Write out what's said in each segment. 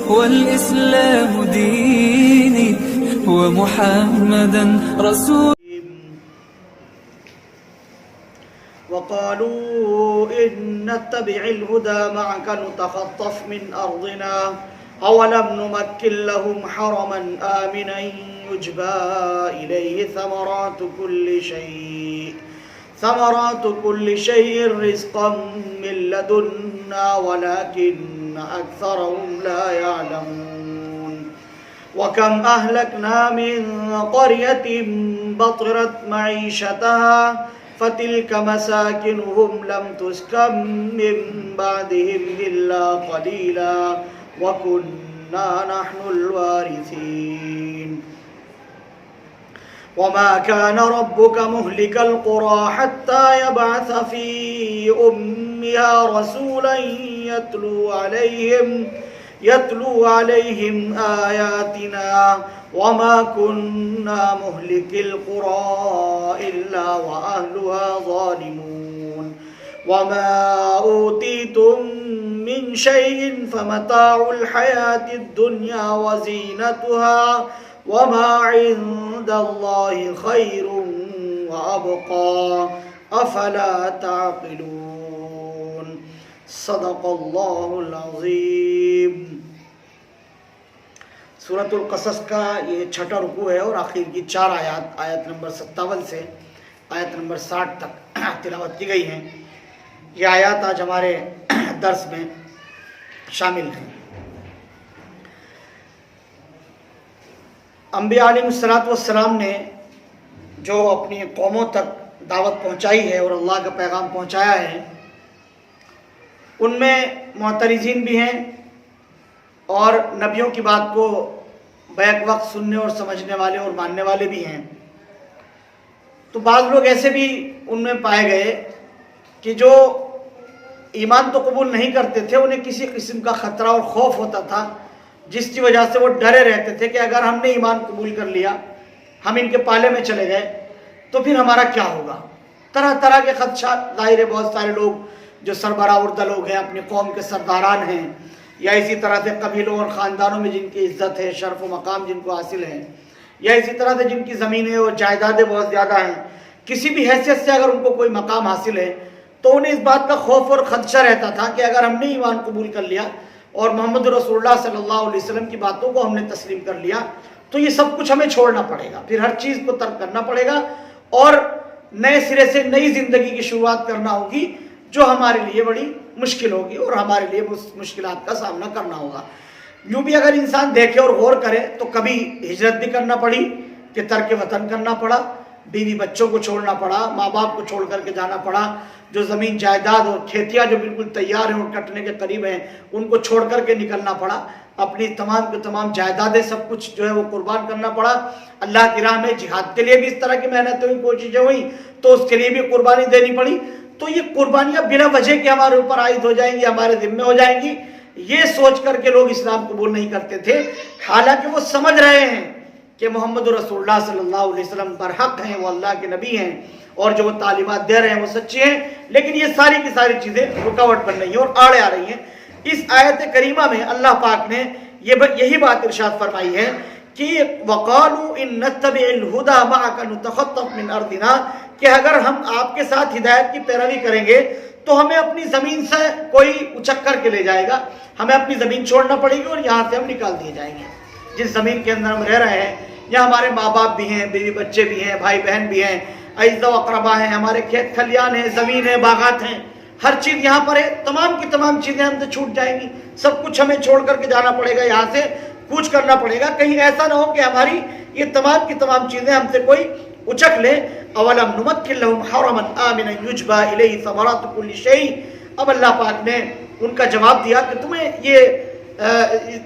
والإسلام ديني ومحمدا رسول. وقالوا إن نتبع الهدى معك نتخطف من أرضنا أولم نمكن لهم حرما آمنا يجبى إليه ثمرات كل شيء رزقا من لدنا ولكن أكثرهم لا يعلمون. وكم أهلكنا من قرية بطرت معيشتها فتلك مساكنهم لم تسكن من بعدهم إلا قليلا وكنا نحن الوارثين. وما كان ربك مهلك القرى حتى يبعث في أمها رسولا يتلو عليهم آياتنا وما كنا مهلك القرى إلا وأهلها ظالمون. وما أوتيتم من شيء فمتاع الحياة الدنيا وزينتها وما عند الله خير وأبقى أفلا تعقلون. صدق اللہ العظیم. سورۃ القصص کا یہ چھٹا رکوع ہے اور آخر کی 4 آیات آیت نمبر 57 سے آیت نمبر 60 تک تلاوت کی گئی ہیں. یہ آیات آج ہمارے درس میں شامل ہیں. انبیاء علیہ السلام نے جو اپنی قوموں تک دعوت پہنچائی ہے اور اللہ کا پیغام پہنچایا ہے، ان میں معترضین بھی ہیں اور نبیوں کی بات کو بیک وقت سننے اور سمجھنے والے اور ماننے والے بھی ہیں. تو بعض لوگ ایسے بھی ان میں پائے گئے کہ جو ایمان تو قبول نہیں کرتے تھے، انہیں کسی قسم کا خطرہ اور خوف ہوتا تھا، جس کی وجہ سے وہ ڈرے رہتے تھے کہ اگر ہم نے ایمان قبول کر لیا، ہم ان کے پالے میں چلے گئے تو پھر ہمارا کیا ہوگا. طرح طرح کے خدشات. ظاہر ہے بہت سارے لوگ جو سربراہ اردہ لوگ ہیں، اپنی قوم کے سرداران ہیں، یا اسی طرح سے قبیلوں اور خاندانوں میں جن کی عزت ہے، شرف و مقام جن کو حاصل ہے، یا اسی طرح سے جن کی زمینیں اور جائیدادیں بہت زیادہ ہیں، کسی بھی حیثیت سے اگر ان کو کوئی مقام حاصل ہے تو انہیں اس بات کا خوف اور خدشہ رہتا تھا کہ اگر ہم نے ایمان قبول کر لیا اور محمد رسول اللہ صلی اللہ علیہ وسلم کی باتوں کو ہم نے تسلیم کر لیا تو یہ سب کچھ ہمیں چھوڑنا پڑے گا، پھر ہر چیز کو ترک کرنا پڑے گا اور نئے سرے سے نئی زندگی کی شروعات کرنا ہوگی، جو ہمارے لیے بڑی مشکل ہوگی اور ہمارے لیے مشکلات کا سامنا کرنا ہوگا. یوں بھی اگر انسان دیکھے اور غور کرے تو کبھی ہجرت بھی کرنا پڑی کہ ترک وطن کرنا پڑا، بیوی بچوں کو چھوڑنا پڑا، ماں باپ کو چھوڑ کر کے جانا پڑا، جو زمین جائیداد اور کھیتیاں جو بالکل تیار ہیں اور کٹنے کے قریب ہیں ان کو چھوڑ کر کے نکلنا پڑا، اپنی تمام کے تمام جائیدادیں سب کچھ جو ہے وہ قربان کرنا پڑا. اللہ کی راہ میں جہاد کے لیے بھی اس طرح کی محنتیں ہوئی، کوششیں ہوئیں تو اس کے لیے بھی قربانی دینی پڑی. تو یہ قربانیاں بلا وجہ کے ہمارے اوپر عائد ہو جائیں گی، ہمارے ذمہ ہو جائیں گی، یہ سوچ کر کے لوگ اسلام قبول نہیں کرتے تھے. حالانکہ وہ سمجھ رہے ہیں کہ محمد رسول اللہ صلی اللہ علیہ وسلم برحق ہیں، وہ اللہ کے نبی ہیں اور جو وہ تعلیمات دے رہے ہیں وہ سچی ہیں، لیکن یہ ساری کی ساری چیزیں رکاوٹ بن رہی ہیں اور آڑے آ رہی ہیں. اس آیت کریمہ میں اللہ پاک نے یہی بات ارشاد فرمائی ہے کہ وَقَالُوا إِن نَتَّبِعِ الْهُدَى مَعَكَ نُتَخَطَّفْ مِنْ أَرْضِنَا، کہ اگر ہم آپ کے ساتھ ہدایت کی پیروی کریں گے تو ہمیں اپنی زمین سے کوئی اچک کر کے لے جائے گا، ہمیں اپنی زمین چھوڑنا پڑے گی اور یہاں سے ہم نکال دیے جائیں گے. جس زمین کے اندر ہم رہ رہے ہیں، یہاں ہمارے ماں باپ بھی ہیں، بیوی بچے بھی ہیں، بھائی بہن بھی ہیں، اعزا و اقربا ہیں، ہمارے کھیت کھلیان ہیں، زمین ہے، باغات ہیں، ہر چیز یہاں پر ہے. تمام کی تمام چیزیں ہم سے چھوٹ جائیں گی، سب کچھ ہمیں چھوڑ کر کے جانا پڑے گا، یہاں سے کوچ کرنا پڑے گا. کہیں ایسا نہ ہو کہ ہماری یہ تمام کی تمام چیزیں ہم سے کوئی اچک لے. اولم نمکن لهم حرما آمنا یجبى الیہ ثمرات کل شیء. اب اللہ پاک نے ان کا جواب دیا کہ تمہیں یہ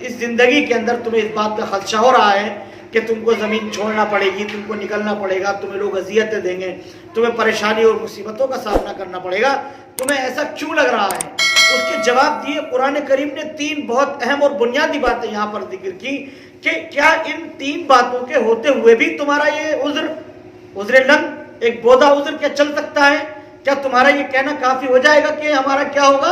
اس زندگی کے اندر تمہیں اس بات کا خدشہ ہو رہا ہے کہ تم کو زمین چھوڑنا پڑے گی، تم کو نکلنا پڑے گا، تمہیں لوگ اذیتیں دیں گے، تمہیں پریشانی اور مصیبتوں کا سامنا کرنا پڑے گا، تمہیں ایسا کیوں لگ رہا ہے؟ اس کے جواب دیے قرآن کریم نے 3 بہت اہم اور بنیادی باتیں یہاں پر ذکر کی کہ کیا ان 3 باتوں کے ہوتے ہوئے بھی تمہارا یہ عذر لن ایک بودا عذر کیا چل سکتا ہے؟ کیا تمہارا یہ کہنا کافی ہو جائے گا کہ ہمارا کیا ہوگا؟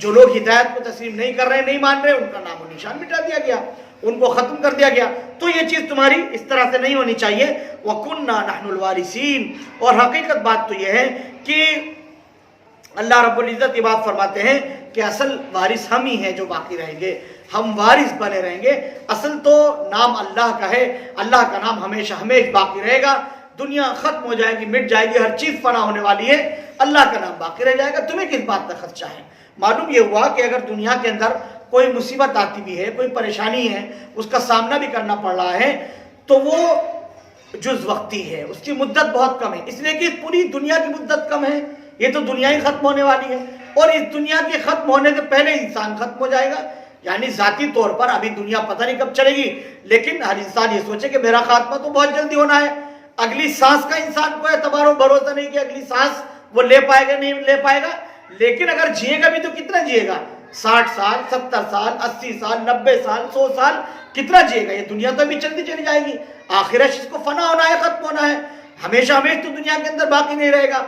جو لوگ ہدایت کو تسلیم نہیں کر رہے, نہیں مان رہے, ان کا نام و نشان مٹا دیا گیا, ان کو ختم کر دیا گیا. تو یہ چیز تمہاری اس طرح سے نہیں ہونی چاہیے. وَكُنَّا نَحْنُ الْوَارِثِينَ. اور حقیقت بات تو یہ ہے کہ اللہ رب العزت یہ بات فرماتے ہیں کہ اصل وارث ہم ہی ہیں جو باقی رہیں گے, ہم وارث بنے رہیں گے. اصل تو نام اللہ کا ہے, اللہ کا نام ہمیشہ ہمیشہ باقی رہے گا. دنیا ختم ہو جائے گی, مٹ جائے گی, ہر چیز فنا ہونے والی ہے, اللہ کا نام باقی رہ جائے گا. تمہیں کس بات کا خدشہ ہے؟ معلوم یہ ہوا کہ اگر دنیا کے اندر کوئی مصیبت آتی بھی ہے, کوئی پریشانی ہے, اس کا سامنا بھی کرنا پڑ رہا ہے, تو وہ جز وقتی ہے, اس کی مدت بہت کم ہے. اس لیے کہ پوری دنیا کی مدت کم ہے, یہ تو دنیا ہی ختم ہونے والی ہے, اور اس دنیا کے ختم ہونے سے پہلے انسان ختم ہو جائے گا. یعنی ذاتی طور پر ابھی دنیا پتہ نہیں کب چلے گی, لیکن ہر انسان یہ سوچے کہ میرا خاتمہ تو بہت جلدی ہونا ہے. اگلی سانس کا انسان کو اعتبار و بھروسہ نہیں کہ اگلی سانس وہ لے پائے گا نہیں لے پائے گا, لیکن اگر جیے گا بھی تو کتنا جیے گا؟ 60 سال, 70 سال, 80 سال, 90 سال, 100 سال, کتنا جیے گا؟ یہ دنیا تو ابھی چلتی چلی جائے گی. آخرت اس کو فنا ہونا ہے, ختم ہونا ہے, ہمیشہ ہمیشہ تو دنیا کے اندر باقی نہیں رہے گا.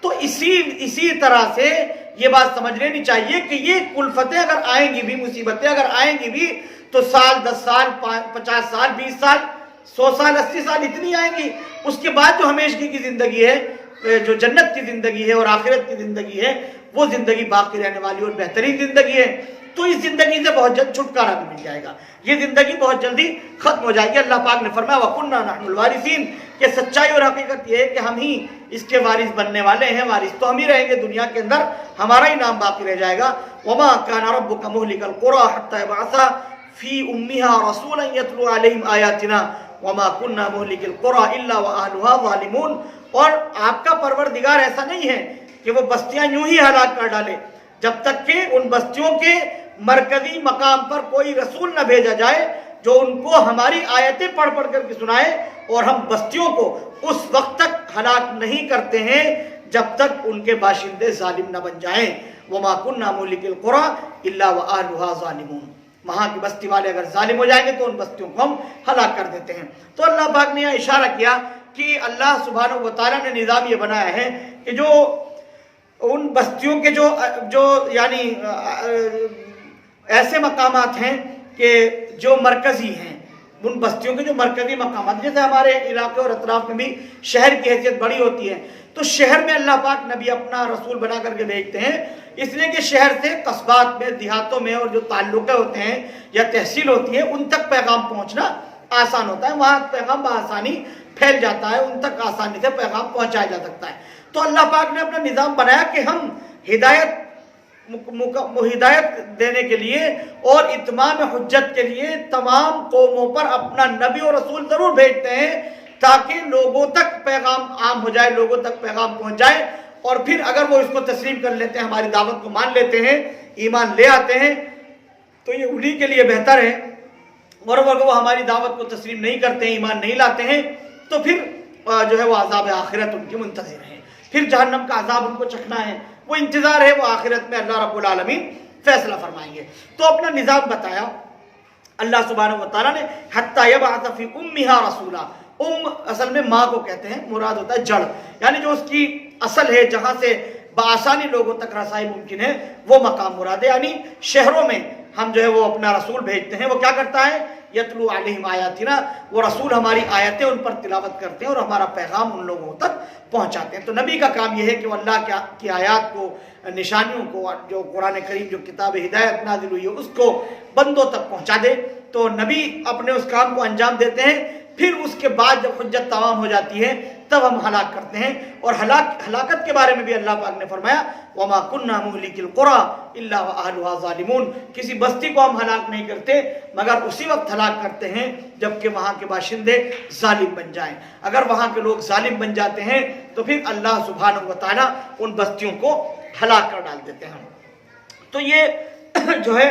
تو اسی طرح سے یہ بات سمجھ لینی چاہیے کہ یہ کلفتیں اگر آئیں گی بھی, مصیبتیں اگر آئیں گی بھی, تو سال, 10 سال, 50 سال, 20 سال, 100 سال, 80 سال اتنی آئیں گی. اس کے بعد جو ہمیشگی کی زندگی ہے, جو جنت کی زندگی ہے اور آخرت کی زندگی ہے, وہ زندگی باقی رہنے والی اور بہترین زندگی ہے. تو اس زندگی سے بہت جلد چھٹکارا بھی مل جائے گا, یہ زندگی بہت جلدی ختم ہو جائے گی. اللہ پاک نے فرمایا وَكُنَّا نَحْنُ الْوَارِثِينَ, کہ سچائی اور حقیقت یہ ہے کہ ہم ہی اس کے وارث بننے والے ہیں. وارث تو ہم ہی رہیں گے دنیا کے اندر, ہمارا ہی نام باقی رہ جائے گا. وَمَا كَانَ رَبُّكَ مُهْلِكَ الْقُرَىٰ حَتَّىٰ يَبْعَثَ فِي أُمِّهَا رَسُولًا يَتْلُو عَلَيْهِمْ آيَاتِنَا وَمَا كُنَّا مُهْلِكِ الْقُرَىٰ إِلَّا وَأَهْلُهَا ظَالِمُونَ. اور آپ کا پروردگار ایسا نہیں ہے کہ وہ بستیاں یوں ہی ہلاک کر ڈالے جب تک کہ ان بستیوں کے مرکزی مقام پر کوئی رسول نہ بھیجا جائے جو ان کو ہماری آیتیں پڑھ پڑھ کر کے سنائے. اور ہم بستیوں کو اس وقت تک ہلاک نہیں کرتے ہیں جب تک ان کے باشندے ظالم نہ بن جائیں. وَمَا كُنَّا مُهْلِكِ الْقُرَىٰ إِلَّا وَأَهْلُهَا ظَالِمُونَ. وہاں کی بستی والے اگر ظالم ہو جائیں گے تو ان بستیوں کو ہم ہلاک کر دیتے ہیں. تو اللہ پاک نے یہ اشارہ کیا کہ اللہ سبحانہ و تعالیٰ نے نظام یہ بنایا ہے کہ جو ان بستیوں کے جو یعنی ایسے مقامات ہیں کہ جو مرکزی ہیں, ان بستیوں کے جو مرکزی مقامات, جیسے ہمارے علاقے اور اطراف میں بھی شہر کی حیثیت بڑی ہوتی ہے, تو شہر میں اللہ پاک نبی اپنا رسول بنا کر کے بھیجتے ہیں, اس لیے کہ شہر سے قصبات میں, دیہاتوں میں اور جو تعلقے ہوتے ہیں یا تحصیل ہوتی ہے, ان تک پیغام پہنچنا آسان ہوتا ہے. وہاں پیغام بآسانی پھیل جاتا ہے, ان تک آسانی سے پیغام پہنچایا جا سکتا ہے. تو اللہ پاک نے اپنا نظام بنایا کہ ہم ہدایت دینے کے لیے اور اتمام حجت کے لیے تمام قوموں پر اپنا نبی اور رسول ضرور بھیجتے ہیں تاکہ لوگوں تک پیغام عام ہو جائے, لوگوں تک پیغام پہنچ جائے. اور پھر اگر وہ اس کو تسلیم کر لیتے ہیں, ہماری دعوت کو مان لیتے ہیں, ایمان لے آتے ہیں, تو یہ انہی کے لیے بہتر ہے. اور اگر وہ ہماری دعوت کو تسلیم نہیں کرتے ہیں, ایمان نہیں لاتے ہیں, تو پھر جو ہے وہ عذاب آخرت ان کی منتظر ہے, پھر جہنم کا عذاب ان کو چکھنا ہے, وہ انتظار ہے, وہ آخرت میں اللہ رب العالمین فیصلہ فرمائیں گے. تو اپنا نظام بتایا اللہ سبحانہ و تعالیٰ نے. حتیٰ یبعث فی امہا رسولا, اصل میں ماں کو کہتے ہیں, مراد ہوتا ہے جڑ, یعنی جو اس کی اصل ہے, جہاں سے بآسانی لوگوں تک رسائی ممکن ہے, وہ مقام مراد ہے. یعنی شہروں میں ہم جو ہے وہ اپنا رسول بھیجتے ہیں, وہ کیا کرتا ہے, یتلو علیہم آیاتنا, وہ رسول ہماری آیتیں ان پر تلاوت کرتے ہیں اور ہمارا پیغام ان لوگوں تک پہنچاتے ہیں. تو نبی کا کام یہ ہے کہ وہ اللہ کی آیات کو, نشانیوں کو, جو قرآن کریم جو کتاب ہدایت نازل ہوئی ہے اس کو بندوں تک پہنچا دے. تو نبی اپنے اس کام کو انجام دیتے ہیں. پھر اس کے بعد جب حجت تمام ہو جاتی ہے تب ہم ہلاک کرتے ہیں. اور ہلاکت کے بارے میں بھی اللہ پاک نے فرمایا وَمَا كُنَّا مُهْلِكِ الْقُرَىٰ إِلَّا وَأَهْلُهَا ظَالِمُونَ. کسی بستی کو ہم ہلاک نہیں کرتے مگر اسی وقت ہلاک کرتے ہیں جبکہ وہاں کے باشندے ظالم بن جائیں. اگر وہاں کے لوگ ظالم بن جاتے ہیں تو پھر اللہ سبحانہ و تعالیٰ ان بستیوں کو ہلاک کر ڈال دیتے ہیں. تو یہ جو ہے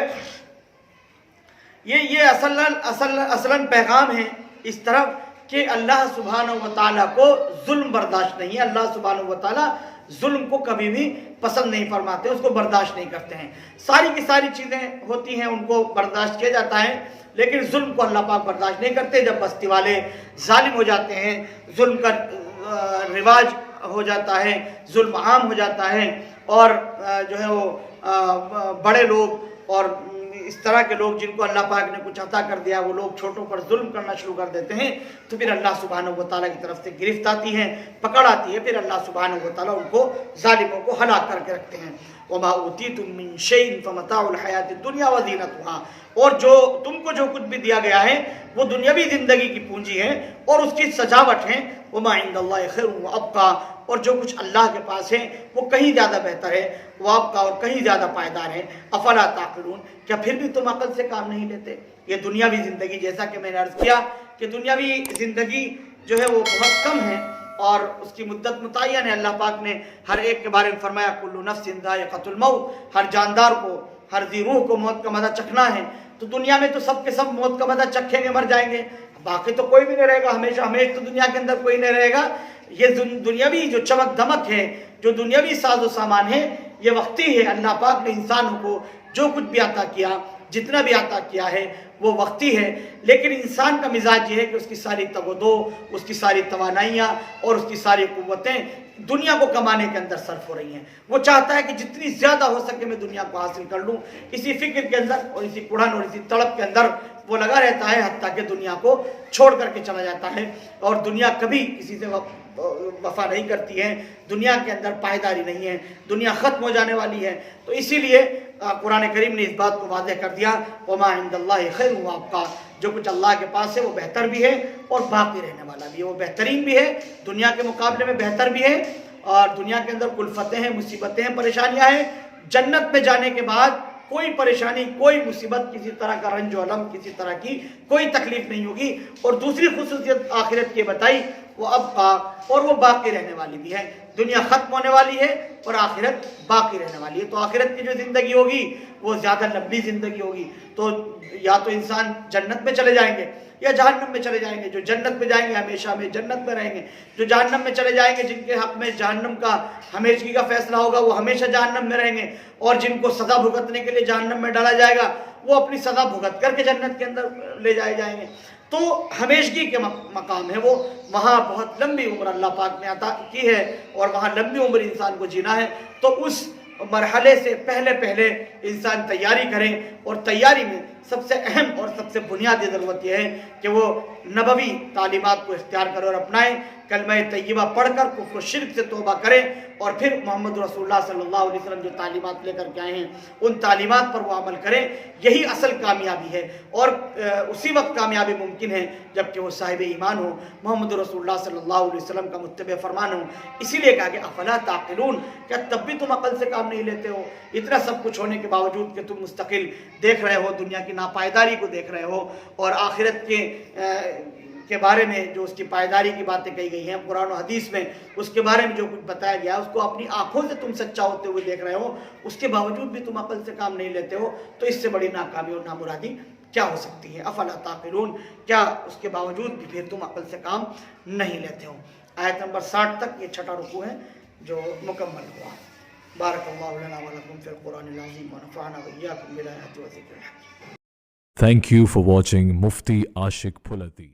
یہ اصلاً پیغام ہے اس طرف کہ اللہ سبحانہ و تعالیٰ کو ظلم برداشت نہیں ہے. اللہ سبحانہ و تعالیٰ ظلم کو کبھی بھی پسند نہیں فرماتے, اس کو برداشت نہیں کرتے ہیں. ساری کی ساری چیزیں ہوتی ہیں ان کو برداشت کیا جاتا ہے, لیکن ظلم کو اللہ پاک برداشت نہیں کرتے. جب بستی والے ظالم ہو جاتے ہیں, ظلم کا رواج ہو جاتا ہے, ظلم عام ہو جاتا ہے, اور جو ہے وہ بڑے لوگ اور اس طرح کے لوگ جن کو اللہ پاک نے کچھ عطا کر دیا وہ لوگ چھوٹوں پر ظلم کرنا شروع کر دیتے ہیں تو پھر اللہ سبحانہ و تعالیٰ کی طرف سے گرفت آتی ہے، پکڑ آتی ہے، پھر اللہ سبحانہ و تعالیٰ ان کو ظالموں کو ہلاک کر کے رکھتے ہیں۔ وَمَا أُوتِيتُم مِّن شَيْءٍ فَمَتَاعُ الْحَيَاةِ الدُّنْيَا وَزِينَتُهَا، اور جو تم کو جو کچھ بھی دیا گیا ہے وہ دنیاوی زندگی کی پونجی ہے اور اس کی سجاوٹ ہے۔ وَمَا عِندَ اللَّهِ خَيْرٌ وَأَبْقَىٰ، اور جو کچھ اللہ کے پاس ہے وہ کہیں زیادہ بہتر ہے، وَأَبْقَىٰ، اور کہیں زیادہ پائیدار ہے۔ أَفَلَا تَعْقِلُونَ، کیا پھر بھی تم عقل سے کام نہیں لیتے؟ یہ دنیاوی زندگی، جیسا کہ میں نے عرض کیا کہ دنیاوی زندگی جو ہے وہ بہت کم ہے اور اس کی مدت متعین ہے۔ اللہ پاک نے ہر ایک کے بارے میں فرمایا کل نفس ذائقۃ الموت، ہر جاندار کو، ہر ذی روح کو موت کا مزہ چکھنا ہے۔ تو دنیا میں تو سب کے سب موت کا مزہ چکھیں گے، مر جائیں گے، باقی تو کوئی بھی نہیں رہے گا، ہمیشہ ہمیشہ تو دنیا کے اندر کوئی نہیں رہے گا۔ یہ دنیاوی جو چمک دمک ہے، جو دنیاوی ساز و سامان ہے، یہ وقتی ہے۔ اللہ پاک نے انسانوں کو جو کچھ بھی عطا کیا، جتنا بھی عطا کیا ہے وہ وقتی ہے، لیکن انسان کا مزاج یہ ہے کہ اس کی ساری تگ و دو، اس کی ساری توانائیاں اور اس کی ساری قوتیں دنیا کو کمانے کے اندر صرف ہو رہی ہیں۔ وہ چاہتا ہے کہ جتنی زیادہ ہو سکے میں دنیا کو حاصل کر لوں، اسی فکر کے اندر اور اسی کڑھن اور اسی تڑپ کے اندر وہ لگا رہتا ہے، حتیٰ کہ دنیا کو چھوڑ کر کے چلا جاتا ہے۔ اور دنیا کبھی کسی سے وفا نہیں کرتی ہے، دنیا کے اندر پائیداری نہیں ہے، دنیا ختم ہو جانے والی ہے۔ تو اسی لیے قرآن کریم نے اس بات کو واضح کر دیا وَمَا عِندَ اللَّهِ خَيْرٌ وَأَبْقَىٰ، جو کچھ اللہ کے پاس ہے وہ بہتر بھی ہے اور باقی رہنے والا بھی ہے، وہ بہترین بھی ہے، دنیا کے مقابلے میں بہتر بھی ہے۔ اور دنیا کے اندر کلفتیں ہیں، مصیبتیں ہیں، پریشانیاں ہیں، جنت میں جانے کے بعد کوئی پریشانی، کوئی مصیبت، کسی طرح کا رنج و علم، کسی طرح کی کوئی تکلیف نہیں ہوگی۔ اور دوسری خصوصیت آخرت کی بتائی وہ ابقا، اور وہ باقی رہنے والی بھی ہے۔ دنیا ختم ہونے والی ہے اور آخرت باقی رہنے والی ہے۔ تو آخرت کی جو زندگی ہوگی وہ زیادہ لمبی زندگی ہوگی۔ تو یا تو انسان جنت میں چلے جائیں گے یا جہنم میں چلے جائیں گے۔ جو جنت میں جائیں گے ہمیشہ ہمیں جنت میں رہیں گے، جو جہنم میں چلے جائیں گے جن کے حق میں جہنم کا ہمیشگی کا فیصلہ ہوگا وہ ہمیشہ جہنم میں رہیں گے، اور جن کو سزا بھگتنے کے لیے جہنم میں ڈالا جائے گا وہ اپنی سزا بھگت کر کے جنت کے اندر لے جائے جائیں گے۔ تو ہمیشگی کے مقام ہے وہ، وہاں بہت لمبی عمر اللہ پاک نے عطا کی ہے اور وہاں لمبی عمر انسان کو جینا ہے۔ تو اس مرحلے سے پہلے انسان تیاری کریں، اور تیاری میں سب سے اہم اور سب سے بنیادی ضرورت یہ ہے کہ وہ نبوی تعلیمات کو اختیار کریں اور اپنائیں، کلمہ طیبہ پڑھ کر کفر و شرک سے توبہ کریں، اور پھر محمد رسول اللہ صلی اللہ علیہ وسلم جو تعلیمات لے کر کے آئے ہیں ان تعلیمات پر وہ عمل کریں۔ یہی اصل کامیابی ہے، اور اسی وقت کامیابی ممکن ہے جب کہ وہ صاحب ایمان ہو، محمد رسول اللہ صلی اللہ علیہ وسلم کا متبع فرمان ہو۔ اسی لیے کہا کہ افلا تعقلون، کیا تب بھی تم عقل سے کام نہیں لیتے ہو؟ اتنا سب کچھ ہونے کے باوجود کہ تم مستقل دیکھ رہے ہو، دنیا کی ناپائیداری کو دیکھ رہے ہو، اور آخرت کے بارے میں جو اس کی پائیداری کی باتیں کہی گئی ہیں قرآن و حدیث میں، اس کے بارے میں جو کچھ بتایا گیا ہے اس کو اپنی آنکھوں سے تم سچا ہوتے ہوئے دیکھ رہے ہو، اس کے باوجود بھی تم عقل سے کام نہیں لیتے ہو، تو اس سے بڑی ناکامی اور نامرادی کیا ہو سکتی ہے؟ افلا تعقلون، کیا اس کے باوجود بھی پھر تم عقل سے کام نہیں لیتے ہو؟ آیت نمبر 60 تک یہ چھٹا رکوع ہے جو مکمل ہوا۔ بارک اللہ لنا ولکم فی القرآن العظیم ونفعنا وإیاکم بالآیات و ذکر الحکیم۔ Thank you for watching Mufti Ashik Phulati.